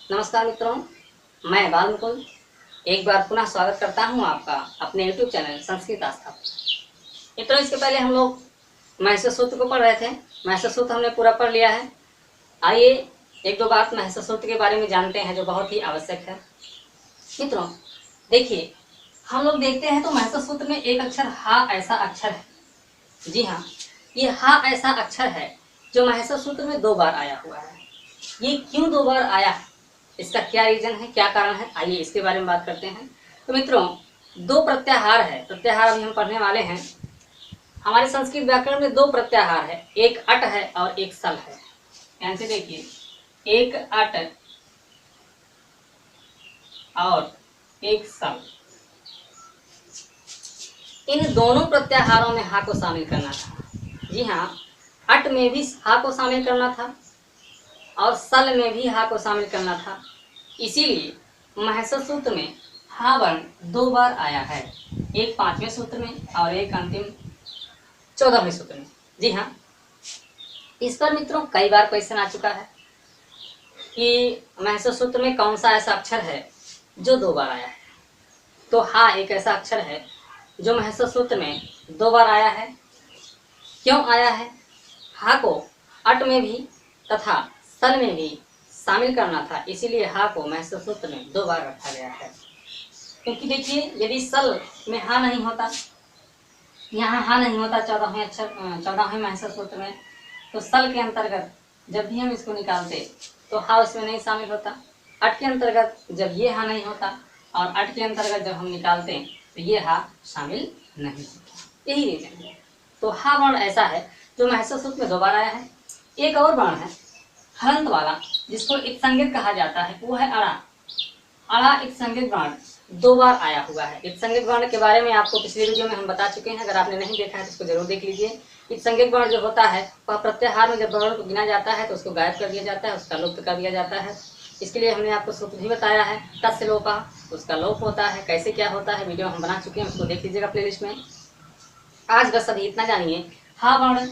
नमस्कार मित्रों, मैं बाल मुकुंद एक बार पुनः स्वागत करता हूं आपका अपने YouTube चैनल संस्कृत आस्था पर। मित्रों, इसके पहले हम लोग महर्षि सूत्र को पढ़ रहे थे। महर्षि सूत्र हमने पूरा पढ़ लिया है। आइए एक दो बात महर्षि सूत्र के बारे में जानते हैं जो बहुत ही आवश्यक है। मित्रों देखिए, हम लोग देखते हैं तो महर्षि सूत्र में एक अक्षर हा ऐसा अक्षर है। जी हाँ, ये हा ऐसा अक्षर है जो महर्षि सूत्र में 2 बार आया हुआ है। ये क्यों 2 बार आया है, इसका क्या रीजन है, क्या कारण है, आइए इसके बारे में बात करते हैं। तो मित्रों, 2 प्रत्याहार है। प्रत्याहार अभी हम पढ़ने वाले हैं। हमारे संस्कृत व्याकरण में 2 प्रत्याहार है, एक अट है और एक सल है। ध्यान से देखिए, एक अट और एक सल। इन दोनों प्रत्याहारों में हा को शामिल करना था। जी हाँ, अट में भी हा को शामिल करना था और सल में भी हा को शामिल करना था। इसीलिए महर्षि सूत्र में हा वर्ण 2 बार आया है, एक 5वें सूत्र में और एक अंतिम 14वें सूत्र में। जी हाँ, इस पर मित्रों कई बार क्वेश्चन आ चुका है कि महर्षि सूत्र में कौन सा ऐसा अक्षर है जो 2 बार आया है। तो हा एक ऐसा अक्षर है जो महर्षि सूत्र में 2 बार आया है। क्यों आया है? हा को अट में भी तथा सल में भी शामिल करना था, इसीलिए हा को महर्षि सूत्र में 2 बार रखा गया है। क्योंकि देखिए, यदि सल में हा नहीं होता, यहाँ हा नहीं होता 14वें अक्षर 14वें महर्षि सूत्र में, तो सल के अंतर्गत जब भी हम इसको निकालते तो हा उसमें नहीं शामिल होता। अट के अंतर्गत जब ये हा नहीं होता और अट के अंतर्गत जब हम निकालते तो ये हा शामिल नहीं होता। यही रीजन है। तो हा वर्ण ऐसा है जो महर्षि सूत्र में 2 बार आया है। एक और वर्ण है हलंत वाला, जिसको एक संज्ञक कहा जाता है, वो है अड़ा। अड़ा एक संज्ञक वर्ण 2 बार आया हुआ है। एक संज्ञक वर्ण के बारे में आपको पिछले वीडियो में हम बता चुके हैं, अगर आपने नहीं देखा है तो उसको जरूर देख लीजिए। एक संज्ञक वर्ण जो होता है वह प्रत्याहार में जब वर्ण को गिना जाता है तो उसको गायब कर दिया जाता है, उसका लुप्त कर दिया जाता है। इसके लिए हमने आपको सूत्र भी बताया है, तस्य लोपा, उसका लोप होता है। कैसे क्या होता है वीडियो हम बना चुके हैं, उसको देख लीजिएगा प्लेलिस्ट में। आज बस अभी इतना जानिए, हा वर्ण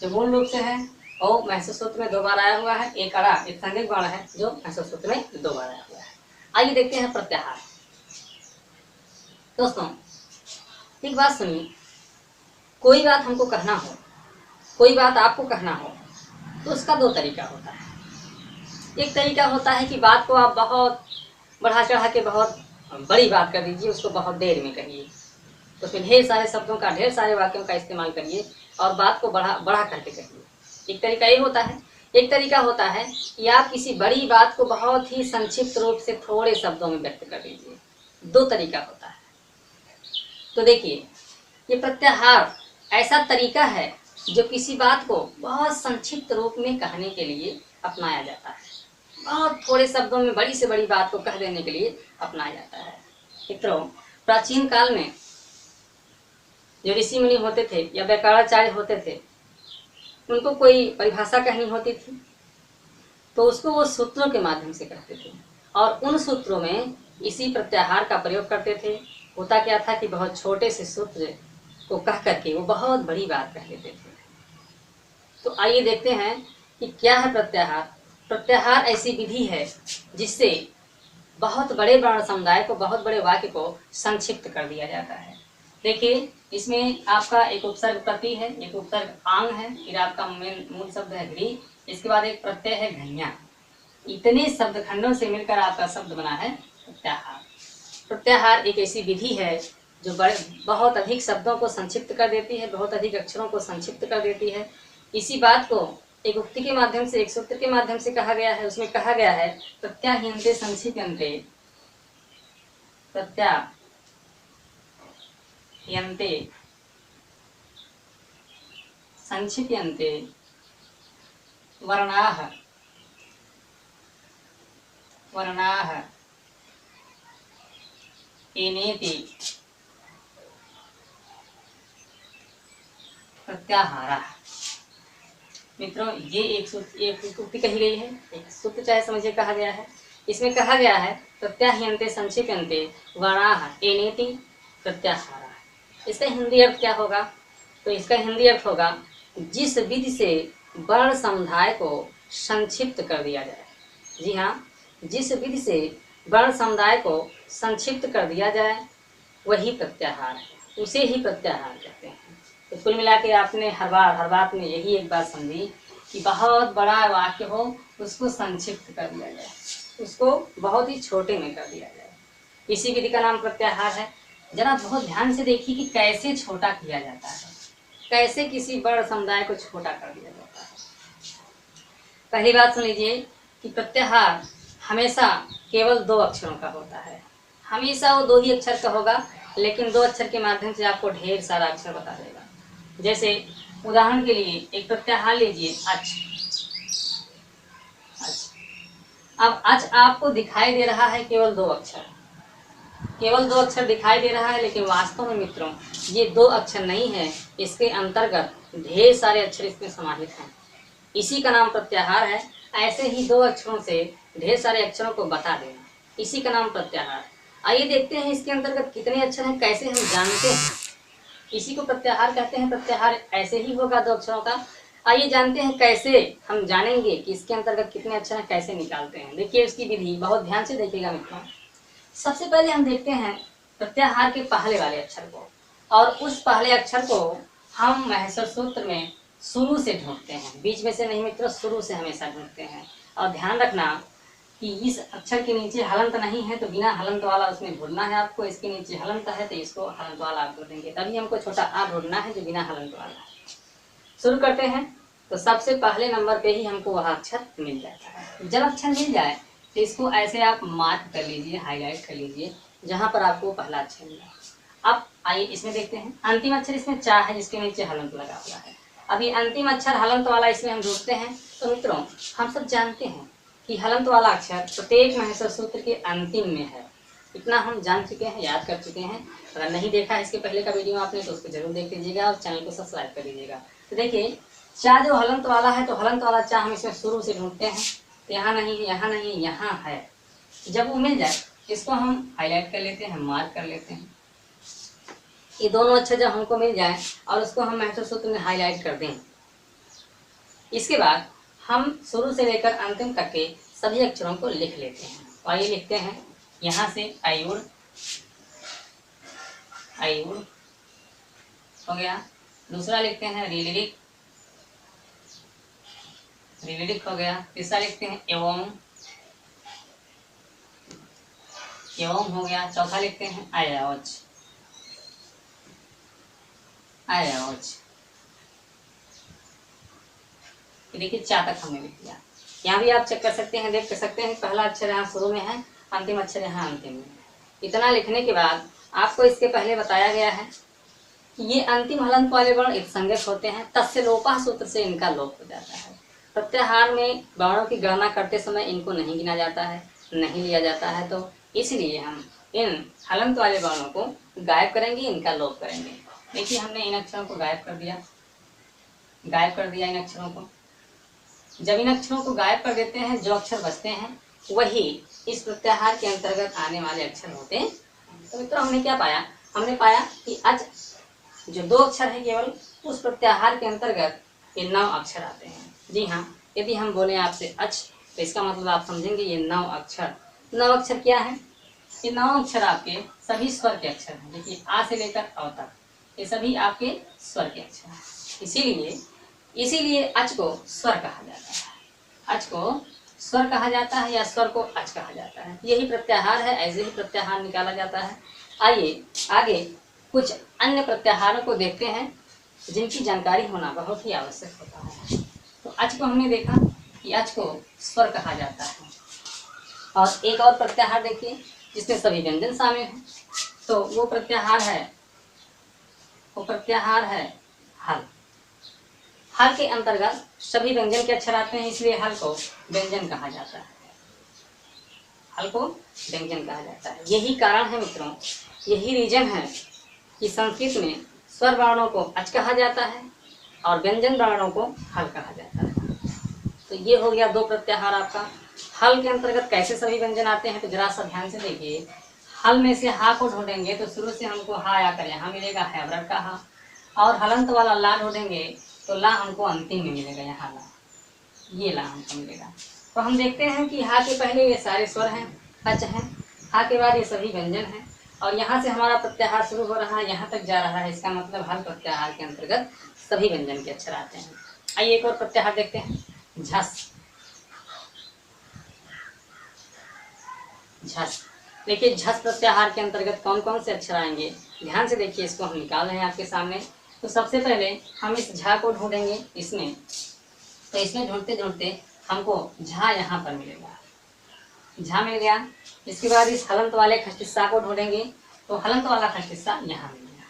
जो मूल रूप से है और महर्षि सूत्र में 2 बार आया हुआ है। एक अड़ा एक संज्ञक वर्ण है जो महर्षि सूत्र में 2 बार आया हुआ है। आइए देखते हैं प्रत्याहार। दोस्तों एक बात सुनिए, कोई बात हमको कहना हो, कोई बात आपको कहना हो, तो उसका 2 तरीका होता है। एक तरीका होता है कि बात को आप बहुत बढ़ा चढ़ा के बहुत बड़ी बात कर दीजिए, उसको बहुत देर में कहिए, तो उसमें ढेर सारे शब्दों का, ढेर सारे वाक्यों का इस्तेमाल करिए और बात को बढ़ा बढ़ा करके कहिए। एक तरीका ये होता है। एक तरीका होता है कि आप किसी बड़ी बात को बहुत ही संक्षिप्त रूप से थोड़े शब्दों में व्यक्त कर दीजिए। 2 तरीका होता है। तो देखिए, ये प्रत्याहार ऐसा तरीका है जो किसी बात को बहुत संक्षिप्त रूप में कहने के लिए अपनाया जाता है। बहुत थोड़े शब्दों में बड़ी से बड़ी बात को कह देने के लिए अपनाया जाता है। मित्रों, प्राचीन काल में जो ऋषि मुनि होते थे या व्याकरणाचार्य होते थे, उनको कोई परिभाषा कहनी होती थी तो उसको वो सूत्रों के माध्यम से कहते थे और उन सूत्रों में इसी प्रत्याहार का प्रयोग करते थे। होता क्या था कि बहुत छोटे से सूत्र को कह करके वो बहुत बड़ी बात कह लेते थे। तो आइए देखते हैं कि क्या है प्रत्याहार। प्रत्याहार ऐसी विधि है जिससे बहुत बड़े वर्ण समुदाय को, बहुत बड़े वाक्य को संक्षिप्त कर दिया जाता है। देखिए, इसमें आपका एक उपसर्ग प्रति है, एक उपसर्ग आंग है, फिर आपका मूल शब्द है घ्री, इसके बाद एक प्रत्यय है घन्या। इतने शब्द खंडों से मिलकर आपका शब्द बना है प्रत्याहार। प्रत्याहार एक ऐसी विधि है जो बहुत अधिक शब्दों को संक्षिप्त कर देती है, बहुत अधिक अक्षरों को संक्षिप्त कर देती है। इसी बात को एक उक्ति के माध्यम से, एक सूत्र के माध्यम से कहा गया है। उसमें कहा गया है प्रत्याह्यन्ते संक्षिप्यन्ते, प्रत्याह्यन्ते संक्षिप्यन्ते वर्णाः वर्णाः एनेति प्रत्याहारः। मित्रों, ये एक उक्ति कही गई है, एक सूत्र चाहे समझिए कहा गया है। इसमें कहा गया है प्रत्याह्यन्ते संक्षिप्यन्ते वर्णाः एनेति प्रत्याहारः। इसका हिंदी अर्थ क्या होगा? तो इसका हिंदी अर्थ होगा जिस विधि से वर्ण समुदाय को संक्षिप्त कर दिया जाए। जी हाँ, जिस विधि से वर्ण समुदाय को संक्षिप्त कर दिया जाए वही प्रत्याहार है, उसे ही प्रत्याहार कहते हैं। तो कुल मिला के आपने हर बात में यही एक बात समझी कि बहुत बड़ा वाक्य हो उसको संक्षिप्त कर दिया जाए, उसको बहुत ही छोटे में कर दिया जाए, इसी विधि का नाम प्रत्याहार है। जरा बहुत ध्यान से देखिए कि कैसे छोटा किया जाता है, कैसे किसी वर्ण समुदाय को छोटा कर दिया जाता है। पहली बात सुन लीजिए कि प्रत्याहार हमेशा केवल 2 अक्षरों का होता है, हमेशा वो 2 ही अक्षर का होगा, लेकिन 2 अक्षर के माध्यम से आपको ढेर सारा अक्षर बता देगा। जैसे उदाहरण के लिए एक प्रत्याहार लीजिए अच। अब अच आपको दिखाई दे रहा है केवल 2 अक्षर, केवल 2 अक्षर दिखाई दे रहा है, लेकिन वास्तव में मित्रों ये 2 अक्षर नहीं है, इसके अंतर्गत ढेर सारे अक्षर इसमें समाहित हैं, इसी का नाम प्रत्याहार है। ऐसे ही 2 अक्षरों से ढेर सारे अक्षरों को बता देना, इसी का नाम प्रत्याहार। आइए देखते हैं इसके अंतर्गत कितने अक्षर हैं, कैसे हम जानते हैं, इसी को प्रत्याहार कहते हैं। प्रत्याहार ऐसे ही होगा 2 अक्षरों का। आइए जानते हैं कैसे हम जानेंगे कि इसके अंतर्गत कितने अक्षर हैं, कैसे निकालते हैं। देखिए इसकी विधि बहुत ध्यान से देखिएगा मित्रों। सबसे पहले हम देखते हैं प्रत्याहार के पहले वाले अक्षर को, और उस पहले अक्षर को हम महसर सूत्र में शुरू से ढूंढते हैं, बीच में से नहीं मित्रों, शुरू से हमेशा ढूंढते हैं। और ध्यान रखना कि इस अक्षर के नीचे हलंत नहीं है तो बिना हलंत वाला उसमें ढूंढना है आपको, इसके नीचे हलंत है तो इसको हलंत वाला आप ढूंढेंगे, तभी हमको छोटा आ ढूंढना है जो बिना हलंत वाला है। शुरू करते हैं। तो सबसे पहले नंबर पे ही हमको वह अक्षर मिल जाता है। जब अक्षर मिल जाए तो इसको ऐसे आप मार्क कर लीजिए, हाईलाइट कर लीजिए जहाँ पर आपको पहला अक्षर मिला। अब आइए इसमें देखते हैं, अंतिम अक्षर इसमें चा है जिसके नीचे हलंत लगा हुआ है। अब ये अंतिम अक्षर हलंत वाला इसमें हम ढूंढते हैं। तो मित्रों हम सब जानते हैं कि हलंत वाला अक्षर प्रत्येक महसर सूत्र के अंतिम में है, इतना हम जान चुके हैं, याद कर चुके हैं। अगर नहीं देखा इसके पहले का वीडियो आपने तो उसको जरूर देख लीजिएगा और चैनल को सब्सक्राइब कर लीजिएगा। तो देखिए चा जो हलंत वाला है, तो हलंत वाला चा हम इसमें शुरू से ढूंढते हैं, तो यहाँ नहीं है, यहाँ नहीं है, यहाँ है। जब वो मिल जाए इसको हम हाईलाइट कर लेते हैं, मार्क कर लेते हैं। ये दोनों अक्षर जब हमको मिल जाए और उसको हम महसर सूत्र में हाईलाइट कर दें, इसके बाद हम शुरू से लेकर अंतिम तक के सभी अक्षरों को लिख लेते हैं। तो आइए लिखते हैं, यहाँ से आयुर आयुर हो गया। दूसरा लिखते हैं रिलिरिक, रिलिरिक हो गया। तीसरा लिखते हैं एवं, एवं हो गया। चौथा लिखते हैं आयावच, आयावच। देखिए चा तक हमने लिख दिया। यहाँ भी आप चेक कर सकते हैं, देख कर सकते हैं, पहला अक्षर यहाँ शुरू में है, अंतिम अक्षर यहाँ अंतिम में है। इतना लिखने के बाद आपको इसके पहले बताया गया है कि ये अंतिम हलंत वाले वर्ण एक संज्ञक होते हैं, तस्य लोपः सूत्र से इनका लोप हो जाता है। प्रत्याहार में वर्णों की गणना करते समय इनको नहीं गिना जाता है, नहीं लिया जाता है, तो इसलिए हम इन हलंत वाले वर्णों को गायब करेंगे, इनका लोप करेंगे। देखिए हमने इन अक्षरों को गायब कर दिया, गायब कर दिया इन अक्षरों को। जब इन अक्षरों को गायब कर देते हैं, जो अक्षर बचते हैं वही इस प्रत्याहार के अंतर्गत आने वाले अक्षर होते हैं। तो मित्रों हमने क्या पाया, हमने पाया कि अच जो 2 अक्षर है केवल, उस प्रत्याहार के अंतर्गत ये 9 अक्षर आते हैं। जी हाँ, यदि हम बोले आपसे अच तो इसका मतलब आप समझेंगे ये 9 अक्षर। 9 अक्षर क्या है, ये 9 अक्षर आपके सभी स्वर के अक्षर हैं। देखिए आ से लेकर अ तक ये सभी आपके स्वर के अक्षर हैं। इसीलिए अच को स्वर कहा जाता है, अच को स्वर कहा जाता है या स्वर को अच कहा जाता है। यही प्रत्याहार है, ऐसे ही प्रत्याहार निकाला जाता है। आइए आगे कुछ अन्य प्रत्याहारों को देखते हैं जिनकी जानकारी होना बहुत ही आवश्यक होता है। तो अच को हमने देखा कि अच को स्वर कहा जाता है। और एक और प्रत्याहार देखिए जिसमें सभी व्यंजन शामिल हैं, तो वो प्रत्याहार है हल। हल के अंतर्गत सभी व्यंजन के अक्षर आते हैं, इसलिए हल को व्यंजन कहा जाता है, हल को व्यंजन कहा जाता है। यही कारण है मित्रों, यही रीजन है कि संस्कृत में स्वर वर्णों को अच कहा जाता है और व्यंजन वर्णों को हल कहा जाता है। तो ये हो गया 2 प्रत्याहार आपका। हल के अंतर्गत कैसे सभी व्यंजन आते हैं, तो जरा सा ध्यान से देखिए। हल में से हा को ढूंढेंगे तो शुरू से हमको हा आकर यहाँ मिलेगा, हैवरट का हा। और हलंत वाला ला ढूंढेंगे तो ला हमको अंतिम में मिलेगा, यहाँ ला, ये ला हमको मिलेगा। तो हम देखते हैं कि हा के पहले ये सारे स्वर हैं, अच हैं, हा के बाद ये सभी व्यंजन हैं, और यहाँ से हमारा प्रत्याहार शुरू हो रहा है, यहाँ तक जा रहा है। इसका मतलब हर प्रत्याहार के अंतर्गत सभी व्यंजन के अक्षर आते हैं। आइए एक और प्रत्याहार देखते हैं, झस। झस, देखिए झस प्रत्याहार के अंतर्गत कौन कौन से अक्षर आएंगे, ध्यान से देखिए, इसको हम निकाल रहे हैं आपके सामने। तो सबसे पहले हम इस झा को ढूंढेंगे इसमें, तो इसमें ढूंढते ढूंढते हमको झा यहाँ पर मिलेगा, झा मिल गया। इसके बाद इस हलंत वाले खस्तिस्सा को ढूंढेंगे, तो हलंत वाला खस्तिस्सा यहाँ मिल गया।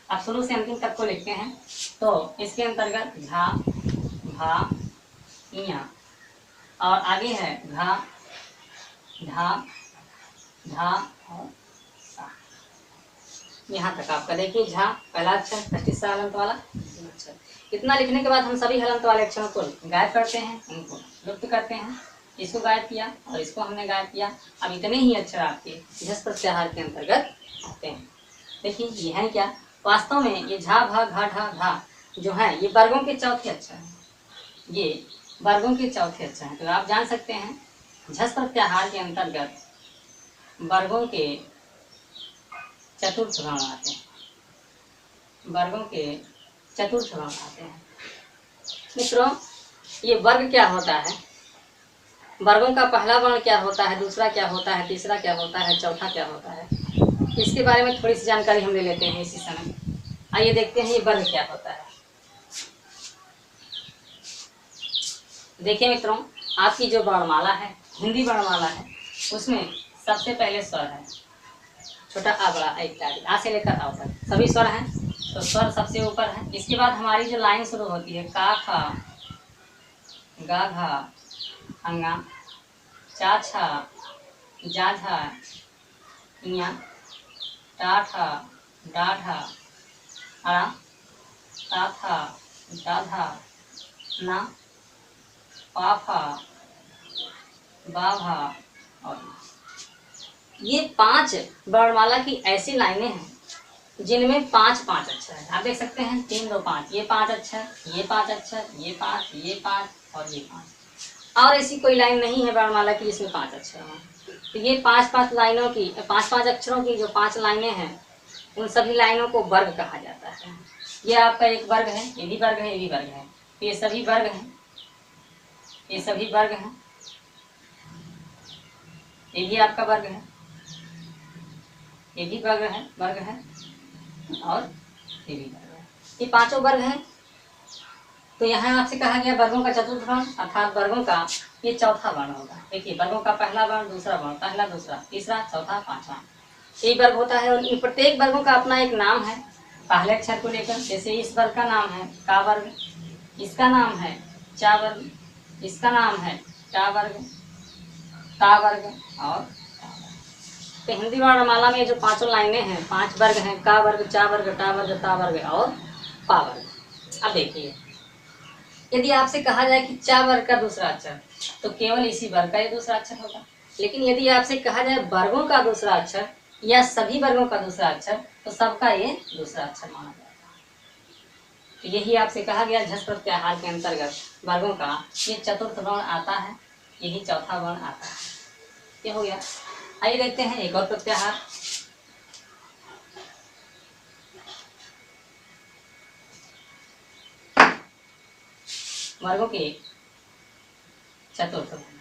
अब शुरू से अंतिम तक को लिखते हैं, तो इसके अंतर्गत झा, भा, इया, और आगे है घा, ढा, ढा और सा। यहाँ तक आपका देखिए झा पहला अक्षर, खस्तिस्सा हलंत वाला अक्षर। इतना लिखने के बाद हम सभी हलंत वाले अक्षरों को गायब करते हैं, उनको लुप्त करते हैं। इसको गायब किया और इसको हमने गायब किया। अब इतने ही अक्षर आपके झस प्रत्याहार के अंतर्गत आते हैं। देखिए ये है क्या, वास्तव में ये झा, भा, घा, ढा, ढा जो है ये वर्गों के चौथे अक्षर हैं, ये वर्गों के चौथे अक्षर हैं। तो आप जान सकते हैं झस प्रत्याहार के अंतर्गत वर्गों के चतुर्थ वर्ण आते हैं, वर्गों के चतुर्थ वर्ण आते हैं। मित्रों ये वर्ग क्या होता है, वर्गों का पहला वर्ण क्या होता है, दूसरा क्या होता है, तीसरा क्या होता है, चौथा क्या होता है, इसके बारे में थोड़ी सी जानकारी हम ले लेते हैं इसी समय। आइए देखते हैं ये वर्ग क्या होता है। देखिए मित्रों, आपकी जो वर्णमाला है, हिंदी वर्णमाला है, उसमें सबसे पहले स्वर है छोटा आ, बड़ा आ इत्यादि, आ से लेकर आ तक सभी स्वर हैं। तो स्वर सबसे ऊपर है। इसके बाद हमारी जो लाइन शुरू होती है, का, खा, गा, घा, अंगा, चा, छा, जा, झा, इया, टा, ठा, डा, ढा, अड़ा, ता, था, दा, धा, ना, पा, फा, बा, भा और ये 5 वर्णमाला की ऐसी लाइनें हैं जिनमें 5-5 अक्षर है। आप देख सकते हैं 3, 2, 5, ये 5 अक्षर, ये 5 अक्षर, ये 5, ये 5 और ये 5। और ऐसी कोई लाइन नहीं है वर्णमाला की जिसमें 5 अक्षर हों। तो ये 5-5 लाइनों की, 5-5 अक्षरों की जो 5 लाइनें हैं, उन सभी लाइनों को वर्ग कहा जाता है। ये आपका एक वर्ग है, ये भी वर्ग है, ये भी वर्ग है, तो ये सभी वर्ग हैं, ये सभी वर्ग हैं, ये भी आपका वर्ग है, ये भी वर्ग है, और ये भी वर्ग है। ये 5 वर्ग हैं। तो यहाँ आपसे कहा गया वर्गों का चतुर्थ वर्ण, अर्थात वर्गों का ये चौथा वर्ण होगा। देखिए वर्गों का पहला वर्ण, दूसरा वर्ण, पहला, दूसरा, तीसरा, चौथा, पांचवा, ये वर्ग होता है। और इन प्रत्येक वर्गों का अपना एक नाम है पहले अक्षर को लेकर। जैसे इस वर्ग का नाम है का वर्ग, इसका नाम है चा वर्ग, इसका नाम है टा वर्ग, ता वर्ग और तो हिंदी वर्णमाला में जो 5 लाइनें हैं, 5 वर्ग हैं, का वर्ग, चा वर्ग, टा वर्ग, ता वर्ग और पा वर्ग। अब देखिए यदि आपसे कहा जाए कि चा वर्ग का दूसरा अक्षर, तो केवल इसी वर्ग का ये दूसरा अक्षर होगा। लेकिन यदि आपसे कहा जाए वर्गों का दूसरा अक्षर या सभी वर्गों का दूसरा अक्षर, तो सबका ये दूसरा अक्षर माना जाएगा। तो यही आपसे कहा गया झस प्रत्याहार के अंतर्गत वर्गों का ये चतुर्थ वर्ण आता है, यही चौथा वर्ण आता है। ये हो गया। आइए देखते हैं एक और प्रत्याहार। वर्गों के चतुर्थ वर्ण।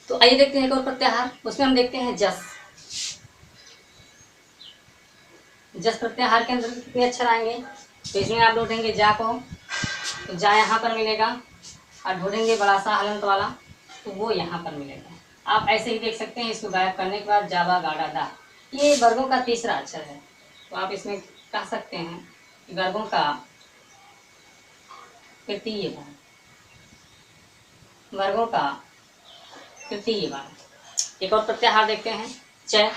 तो आइए देखते हैं एक और प्रत्याहार, उसमें हम देखते हैं जस। जस प्रत्याहार के अंदर कितने अक्षर आएंगे, तो इसमें आप ढूंढेंगे जा को, तो जा यहाँ पर मिलेगा, और ढूंढेंगे बड़ा सा हलंत वाला, तो वो यहाँ पर मिलेगा। आप ऐसे ही देख सकते हैं। इसको गायब करने के बाद जावा, गाड़ा, दा, ये वर्गों का तीसरा अक्षर है। तो आप इसमें कह सकते हैं कि वर्गों का तृतीय वर्ण, वर्गों का तृतीय वर्ण। एक और प्रत्याहार देखते हैं, च।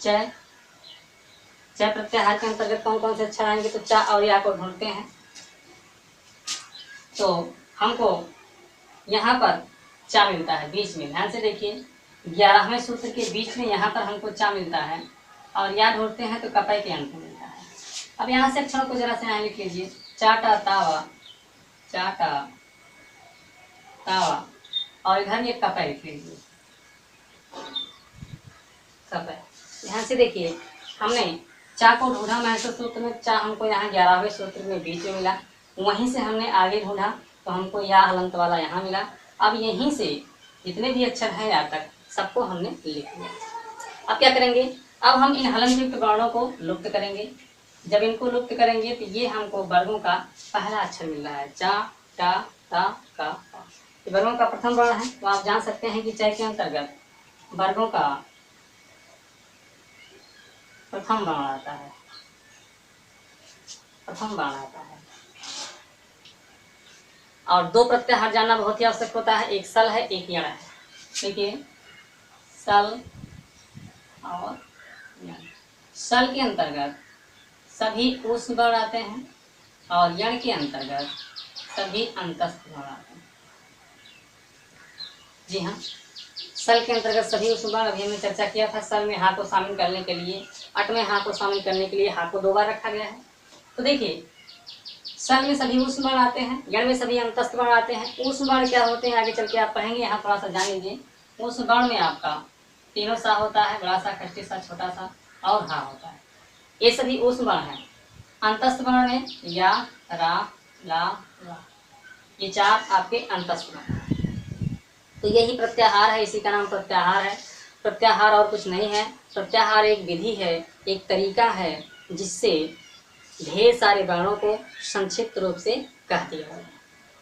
च प्रत्याहार के अंतर्गत कौन कौन से अक्षर आएंगे, तो चा और या को ढूंढते हैं। तो हमको यहाँ पर चा मिलता है बीच में, ध्यान से देखिए 11वें सूत्र के बीच में यहाँ पर हमको चा मिलता है, और या ढूंढते हैं तो कपय के अंत में मिलता है। अब यहाँ से अक्षरों को जरा से यहाँ लिख लीजिए, चाटा, तावा, चाटा, कावा, और इधर ये कपै लिख लीजिए, कपै। ध्यान से देखिए, हमने चा को ढूंढा महसूस सूत्र में, चा हमको यहाँ 11वें सूत्र में बीच में मिला, वहीं से हमने आगे ढूंढा तो हमको या हलंत वाला यहाँ मिला। अब यहीं से जितने भी अक्षर हैं या तक सबको हमने लिख लिया। अब क्या करेंगे, अब हम इन हलंत युक्त वर्णों को लुप्त करेंगे। जब इनको लुप्त करेंगे तो ये हमको वर्गों का पहला अक्षर मिल रहा है, चा, टा, ता, का, पा। ये वर्गों का प्रथम वर्ण है। तो आप जान सकते हैं कि चय के अंतर्गत वर्गों का प्रथम वर्ण आता है, प्रथम वर्ण आता है। और दो प्रत्याहार जानना बहुत ही आवश्यक होता है, एक सल है, एक यण है। देखिए, सल और यण। सल के अंतर्गत सभी ऊष्म वर्ण आते हैं और यण के अंतर्गत सभी अंतस्थ वर्ण आते हैं। जी हाँ, सल के अंतर्गत सभी ऊष्म वर्ण, अभी हमने चर्चा किया था। सल में हा को शामिल करने के लिए, अट में हा को शामिल करने के लिए हा को 2 बार रखा गया है। तो देखिए, सल में सभी ऊष्म वर्ण आते हैं, यण में सभी अंतस्थ वर्ण आते हैं। ऊष्म वर्ण क्या होते हैं आगे चल के आप पढ़ेंगे, यहाँ थोड़ा सा जान लीजिए। ऊष्म वर्ण में आपका तीनों सा होता है, बड़ा सा, खष्टी सा, छोटा सा और हा होता है। ये सभी ऊष्म वर्ण हैं। अंतस्थ वर्ण में या, रा, ला, रा, ये 4 आपके अंतस्थ वर्ण हैं। तो यही प्रत्याहार है, इसी का नाम प्रत्याहार है। प्रत्याहार और कुछ नहीं है, प्रत्याहार एक विधि है, एक तरीका है जिससे ढेर सारे वर्णों को संक्षिप्त रूप से कह दिया जाए।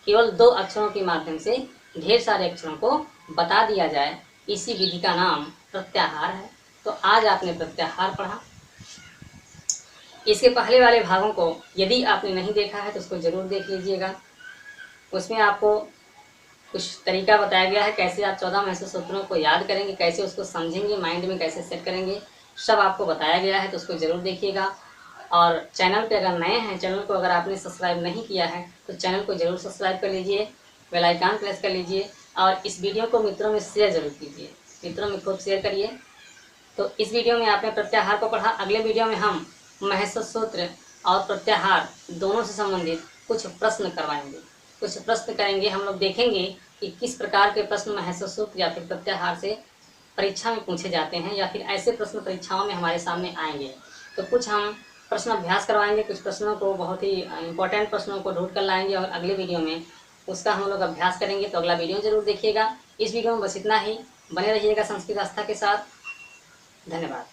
केवल 2 अक्षरों के माध्यम से ढेर सारे अक्षरों को बता दिया जाए, इसी विधि का नाम प्रत्याहार है। तो आज आपने प्रत्याहार पढ़ा। इसके पहले वाले भागों को यदि आपने नहीं देखा है तो उसको जरूर देख लीजिएगा। उसमें आपको कुछ तरीका बताया गया है, कैसे आप 14 महसूस सूत्रों को याद करेंगे, कैसे उसको समझेंगे, माइंड में कैसे सेट करेंगे, सब आपको बताया गया है। तो उसको जरूर देखिएगा। और चैनल पे अगर नए हैं, चैनल को अगर आपने सब्सक्राइब नहीं किया है तो चैनल को जरूर सब्सक्राइब कर लीजिए, बेल आइकन प्रेस कर लीजिए और इस वीडियो को मित्रों में शेयर जरूर कीजिए, मित्रों में खूब शेयर करिए। तो इस वीडियो में आपने प्रत्याहार को पढ़ा। अगले वीडियो में हम महसूस सूत्र और प्रत्याहार दोनों से संबंधित कुछ प्रश्न करवाएंगे, कुछ प्रश्न करेंगे। हम लोग देखेंगे कि किस प्रकार के प्रश्न महसूस सूत्र या फिर प्रत्याहार से परीक्षा में पूछे जाते हैं, या फिर ऐसे प्रश्न परीक्षाओं में हमारे सामने आएंगे। तो कुछ हम प्रश्न अभ्यास करवाएंगे, कुछ प्रश्नों को, बहुत ही इंपॉर्टेंट प्रश्नों को ढूंढ कर लाएंगे और अगले वीडियो में उसका हम लोग अभ्यास करेंगे। तो अगला वीडियो जरूर देखिएगा। इस वीडियो में बस इतना ही। बने रहिएगा संस्कृत आस्था के साथ। धन्यवाद।